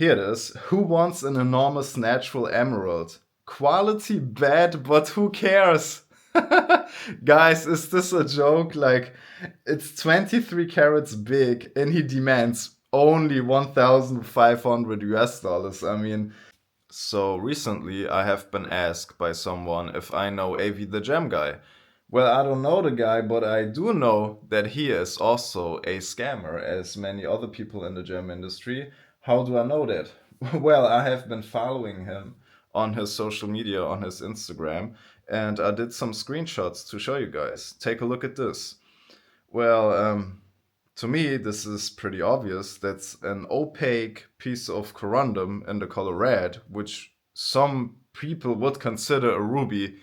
Here it is. Who wants an enormous natural emerald? Quality bad, but who cares? Guys, is this a joke? Like, it's 23 carats big and he demands only 1,500 US dollars. I mean, so recently I have been asked by someone if I know AV the Gem Guy. Well, I don't know the guy, but I do know that he is also a scammer, as many other people in the gem industry. How do I know that? Well, I have been following him on his social media, on his Instagram, and I did some screenshots to show you guys. Take a look at this. Well, to me, this is pretty obvious. That's an opaque piece of corundum in the color red, which some people would consider a ruby.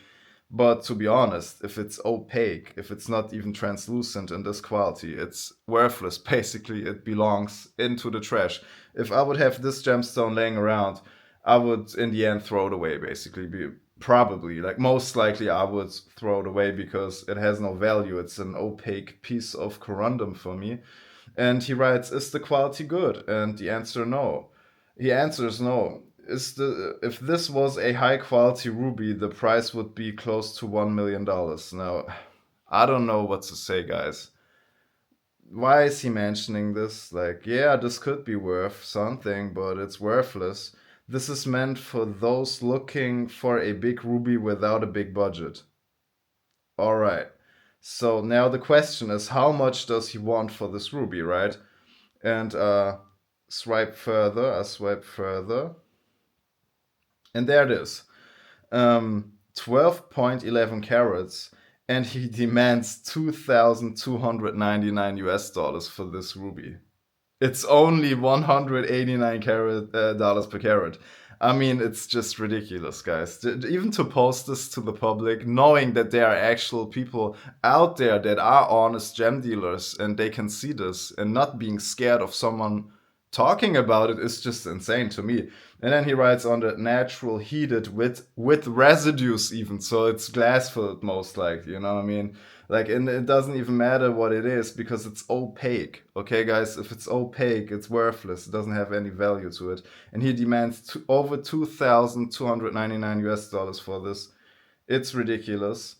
But to be honest, if it's opaque, if it's not even translucent in this quality, it's worthless. Basically, it belongs into the trash. If I would have this gemstone laying around, I would in the end throw it away, basically. Probably, like most likely, I would throw it away because it has no value. It's an opaque piece of corundum for me. And he writes, "Is the quality good?" And the answer, no. He answers, no. If this was a high quality ruby, the price would be close to $1 million. Now, I don't know what to say, guys. Why is he mentioning this? Like, yeah, this could be worth something, but it's worthless. This is meant for those looking for a big ruby without a big budget. All right. So now the question is, how much does he want for this ruby, right? And swipe further. I swipe further, and there it is. 12.11 carats, and he demands 2,299 US dollars for this ruby. It's only 189 dollars per carat. I mean, it's just ridiculous, guys. Even to post this to the public, knowing that there are actual people out there that are honest gem dealers and they can see this, and not being scared of someone talking about it is just insane to me. And then he writes on the natural heated with residues even, so it's glass filled most likely, you know what I mean? Like, and it doesn't even matter what it is because it's opaque. Okay, guys, if it's opaque, it's worthless. It doesn't have any value to it. And he demands over 2,299 US dollars for this. It's ridiculous.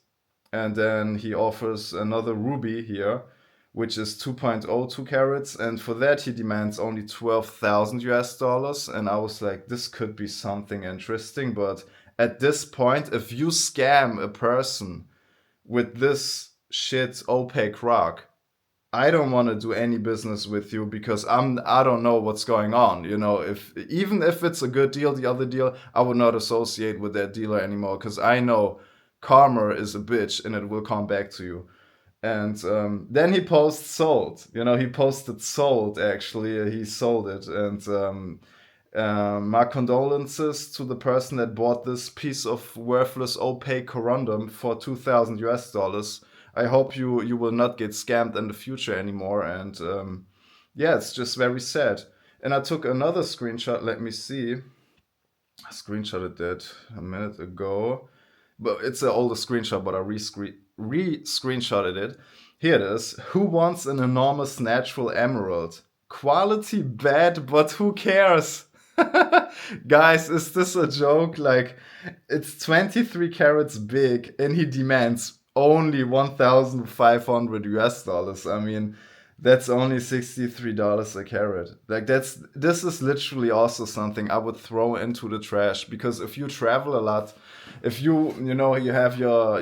And then he offers another ruby here, which is 2.02 carats, and for that he demands only 12,000 US dollars. And I was like, this could be something interesting, but at this point, if you scam a person with this shit opaque rock, I don't want to do any business with you because I don't know what's going on. You know, if even if it's a good deal, the other deal, I would not associate with that dealer anymore because I know karma is a bitch and it will come back to you. And then he posts sold. You know, he posted sold actually. He sold it. And my condolences to the person that bought this piece of worthless opaque corundum for 2,000 US dollars. I hope you will not get scammed in the future anymore. And yeah, it's just very sad. And I took another screenshot. Let me see. I screenshotted that a minute ago. But it's an older screenshot, but I re-screenshotted it. Here it is. Who wants an enormous natural emerald? Quality bad, but who cares? Guys, is this a joke? Like, it's 23 carats big and he demands only 1,500 US dollars. I mean, that's only $63 a carat. Like, this is literally also something I would throw into the trash because if you travel a lot, if you know you have your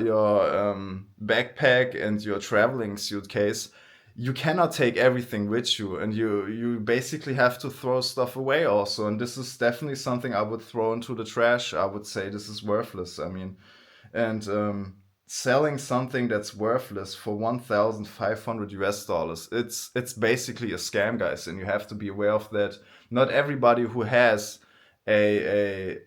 backpack and your traveling suitcase, you cannot take everything with you, and you basically have to throw stuff away also. And this is definitely something I would throw into the trash. I would say this is worthless. I mean, and selling something that's worthless for 1,500 US dollars, it's basically a scam, guys, and you have to be aware of that. Not everybody who has a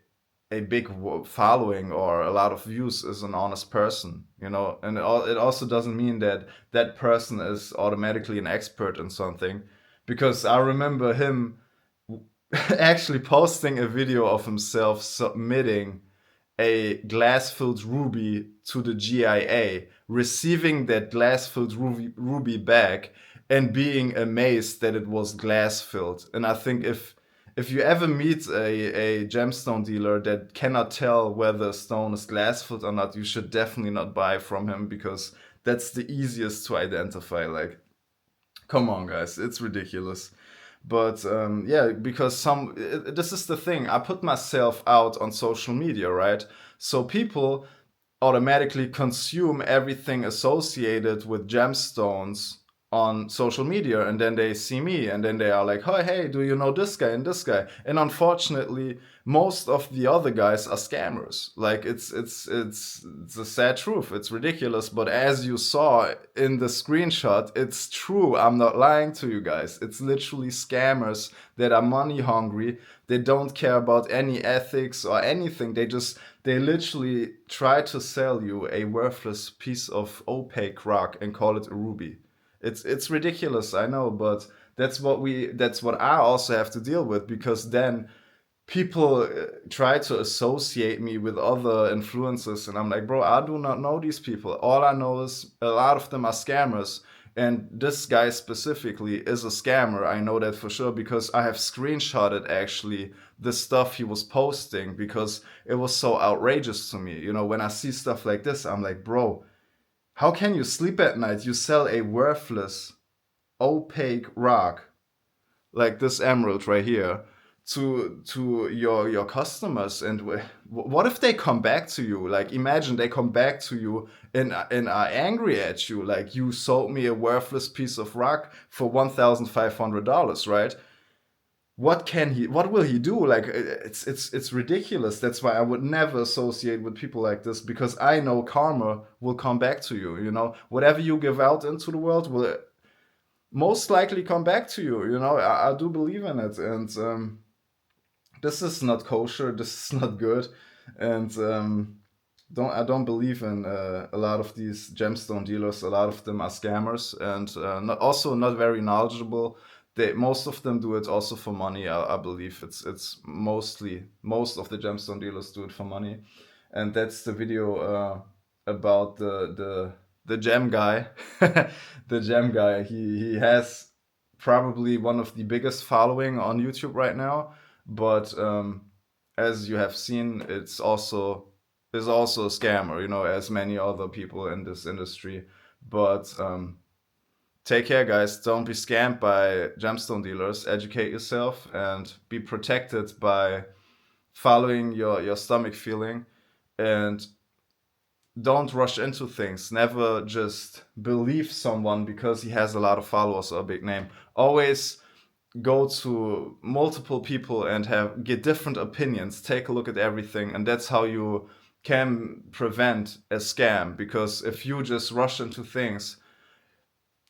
a big following or a lot of views is an honest person, you know. And it also doesn't mean that that person is automatically an expert in something, because I remember him actually posting a video of himself submitting a glass-filled ruby to the GIA, receiving that glass-filled ruby back, and being amazed that it was glass-filled. And I think if you ever meet a gemstone dealer that cannot tell whether a stone is glassfilled or not, you should definitely not buy from him, because that's the easiest to identify. Like, come on, guys, it's ridiculous. But yeah, because this is the thing. I put myself out on social media, right? So people automatically consume everything associated with gemstones on social media, and then they see me and then they are like, oh, hey, do you know this guy and this guy? And unfortunately, most of the other guys are scammers. Like, it's a sad truth, it's ridiculous, but as you saw in the screenshot, it's true. I'm not lying to you guys. It's literally scammers that are money hungry. They don't care about any ethics or anything. They literally try to sell you a worthless piece of opaque rock and call it a ruby. It's ridiculous, I know, but that's what I also have to deal with, because then people try to associate me with other influencers, and I'm like, bro, I do not know these people. All I know is a lot of them are scammers, and this guy specifically is a scammer. I know that for sure, because I have screenshotted actually the stuff he was posting, because it was so outrageous to me. When I see stuff like this, I'm like, bro, how can you sleep at night? You sell a worthless opaque rock like this emerald right here to your customers, and what if they come back to you? Like, imagine they come back to you and are angry at you, like, you sold me a worthless piece of rock for $1,500, right? What will he do? Like, it's ridiculous. That's why I would never associate with people like this, because I know karma will come back to you. Whatever you give out into the world will most likely come back to you. I do believe in it, and this is not kosher. This is not good, and I don't believe in a lot of these gemstone dealers. A lot of them are scammers, and not very knowledgeable. Most of them do it also for money. I believe it's most of the gemstone dealers do it for money, and that's the video about the gem guy. The gem guy. He has probably one of the biggest following on YouTube right now, but as you have seen, is also a scammer, as many other people in this industry. But take care, guys. Don't be scammed by gemstone dealers. Educate yourself and be protected by following your stomach feeling, and don't rush into things. Never just believe someone because he has a lot of followers or a big name. Always go to multiple people and get different opinions. Take a look at everything, and that's how you can prevent a scam. Because if you just rush into things,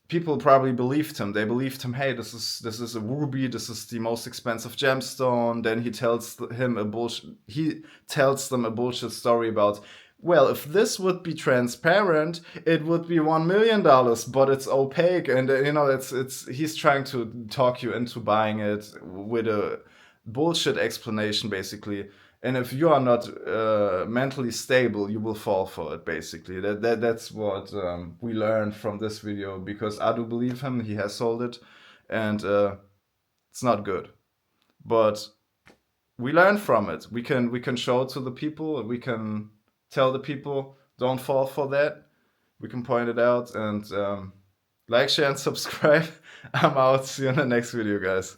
people probably believed him. They believed him. Hey, this is a ruby. This is the most expensive gemstone. Then he tells them a bullshit story about, well, if this would be transparent, it would be $1 million, but it's opaque, and it's he's trying to talk you into buying it with a bullshit explanation, basically. And if you are not mentally stable, you will fall for it. Basically, that's what we learned from this video. Because I do believe him; he has sold it, and it's not good. But we learn from it. We can show it to the people. We can tell the people, don't fall for that. We can point it out, and like, share, and subscribe. I'm out. See you in the next video, guys.